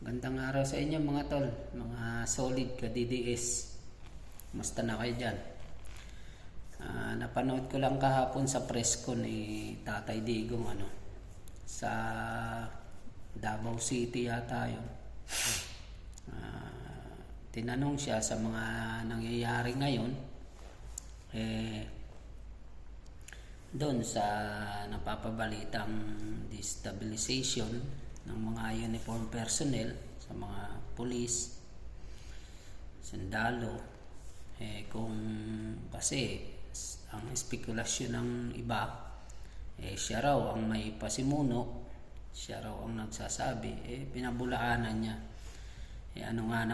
Gandang araw sa inyo mga tol, mga solid ka DDS. Musta na kayo dyan? Napanood ko lang kahapon sa press ko ni Tatay Digong sa Davao City yata yun. Tinanong siya sa mga nangyayari ngayon doon sa napapabalitang destabilization ng mga uniform personnel, sa mga pulis, sundalo, kung kasi ang spekulasyon ng iba, siya raw ang may pasimuno, siya raw ang nagsasabi, pinabulaanan niya. Ano nga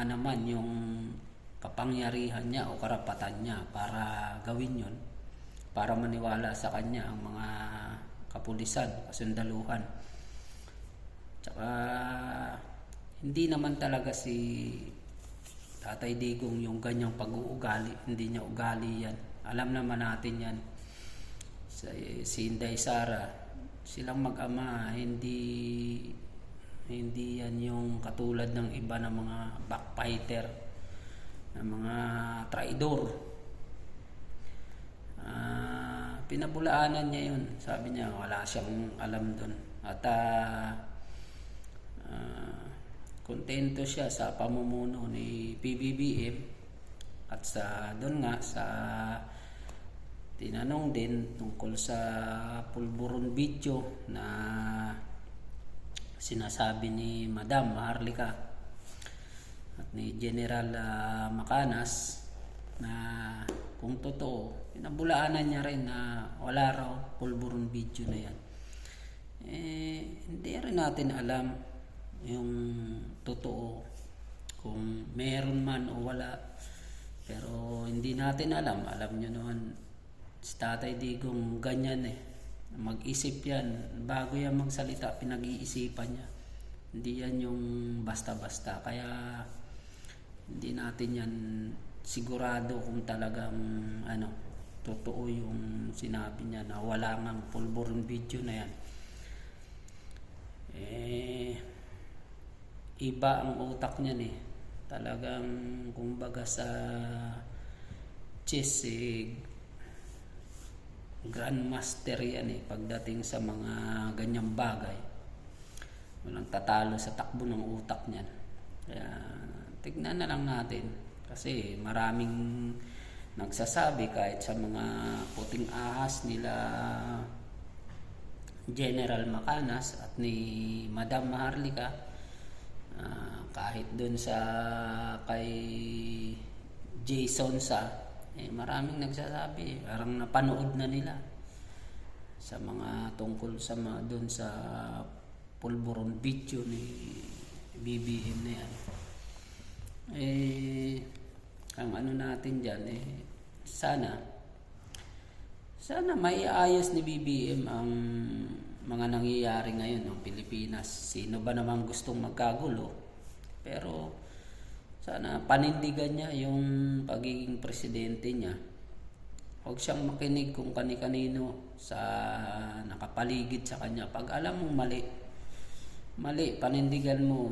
naman yung kapangyarihan niya o karapatan niya para gawin yun, para maniwala sa kanya ang mga kapulisan, kasundaluhan. Tsaka hindi naman talaga si Tatay Digong yung ganyang pag-uugali, hindi niya ugali yan. Alam naman natin yan. Si Inday Sara, silang mag-ama, hindi yan yung katulad ng iba na mga backfighter, na mga traidor. Pinabulaanan niya yun. Sabi niya wala siyang alam doon. At kontento siya sa pamumuno ni PBBM. At doon nga sa tinanong din tungkol sa pulburon video na sinasabi ni Madam Maharlika at ni General Macanas, na kung totoo, pinabulaanan niya rin na wala raw pulburon video na yan. Hindi rin natin alam yung totoo, kung meron man o wala. Pero hindi natin alam. Alam nyo naman, si Tatay Digong ganyan mag-isip yan. Bago yan magsalita, pinag-iisipan niya. Hindi yan yung basta-basta. Kaya hindi natin yan sigurado kung talagang totoo yung sinabi niya na wala ngang pulburon video na yan. Iba ang utak niyan talagang kumbaga sa chess grandmaster yan pagdating sa mga ganyang bagay. Walang tatalo sa takbo ng utak niyan. Kaya tignan na lang natin, kasi maraming nagsasabi kahit sa mga puting ahas nila General Macanas at ni Madam Maharlika, kahit dun sa kay Jason maraming nagsasabi, parang napanood na nila sa mga tungkol sa dun sa pulburon video ni BBM na yan. Ang natin dyan sana may ayos ni BBM ang mga nangyayari ngayon ng Pilipinas. Sino ba naman gustong magkagulo? Pero sana panindigan niya yung pagiging presidente niya. Huwag siyang makinig kung kani-kanino sa nakapaligid sa kanya. Pag alam mong mali, panindigan mo,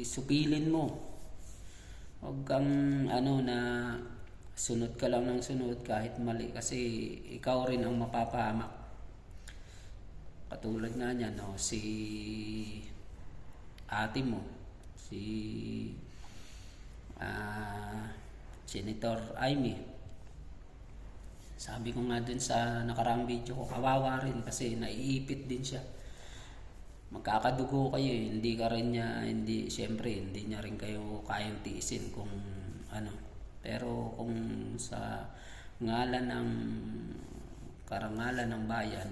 supilin mo. Huwag kang na sunod ka lang ng sunod kahit mali, kasi ikaw rin ang mapapahamak. Katulad nga niya si ate mo, si Senator Amy. Sabi ko nga dun sa nakaraang video ko, kawawa rin kasi naiipit din siya. Magkakadugo kayo hindi ka rin niya, siyempre hindi niya rin kayo kayang tiisin kung pero kung sa ngalan ng karangalan ng bayan,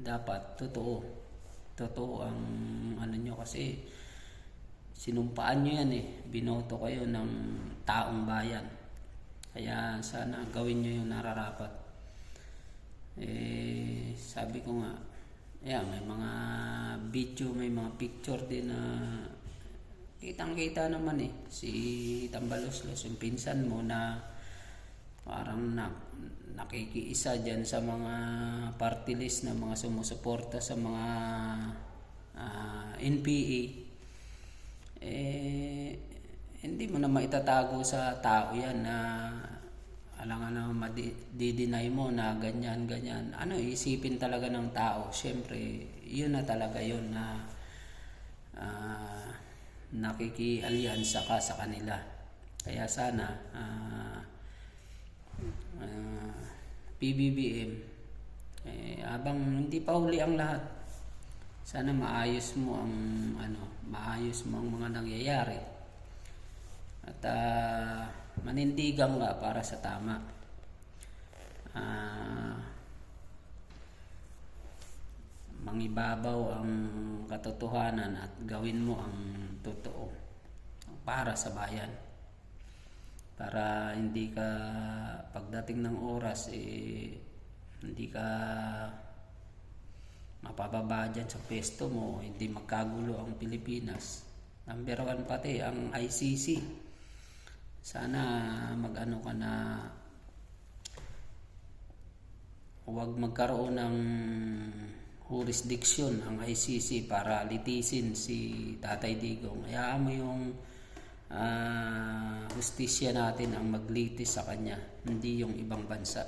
dapat totoo ang nyo, kasi sinumpaan nyo yan binoto kayo ng taong bayan. Kaya sana gawin nyo yung nararapat. Sabi ko nga, may mga video, may mga picture din na kitang-kita naman si Tambaloslos, yung pinsan mo, na parang nakikiisa dyan sa mga party list na mga sumusuporta sa mga NPA, hindi mo na maitatago sa tao yan na alangan na di-deny mo na ganyan. Isipin talaga ng tao. Siyempre, yun na talaga yun na nakikialyansa ka sa kanila. Kaya sana, PBBM, habang hindi pa huli ang lahat, sana maayos mo ang mga nangyayari at manindigan nga para sa tama. Mangibabaw ang katotohanan at gawin mo ang totoo para sa bayan, para hindi ka pagdating ng oras hindi ka mapababa dyan sa pwesto mo, hindi magkagulo ang Pilipinas. Number 1 pati ang ICC. Sana mag-ano ka na huwag magkaroon ng jurisdiction ang ICC para litisin si Tatay Digong. Hayaan mo yung hustisya natin ang maglitis sa kanya, hindi yung ibang bansa.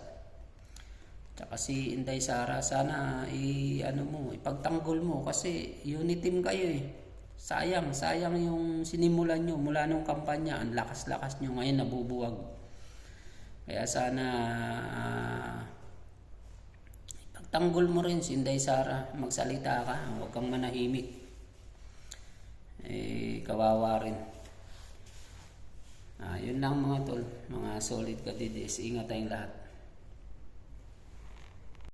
Tsaka si Inday Sara, sana ipagtanggol mo kasi unity team kayo eh. Sayang yung sinimulan nyo mula nung kampanya. Ang lakas-lakas nyo, ngayon nabubuwag. Kaya sana ipagtanggol mo rin si Inday Sara, magsalita ka, huwag kang manahimik. Kawawa rin. Yun lang mga tol, mga solid kadidis. Ingat tayong lahat.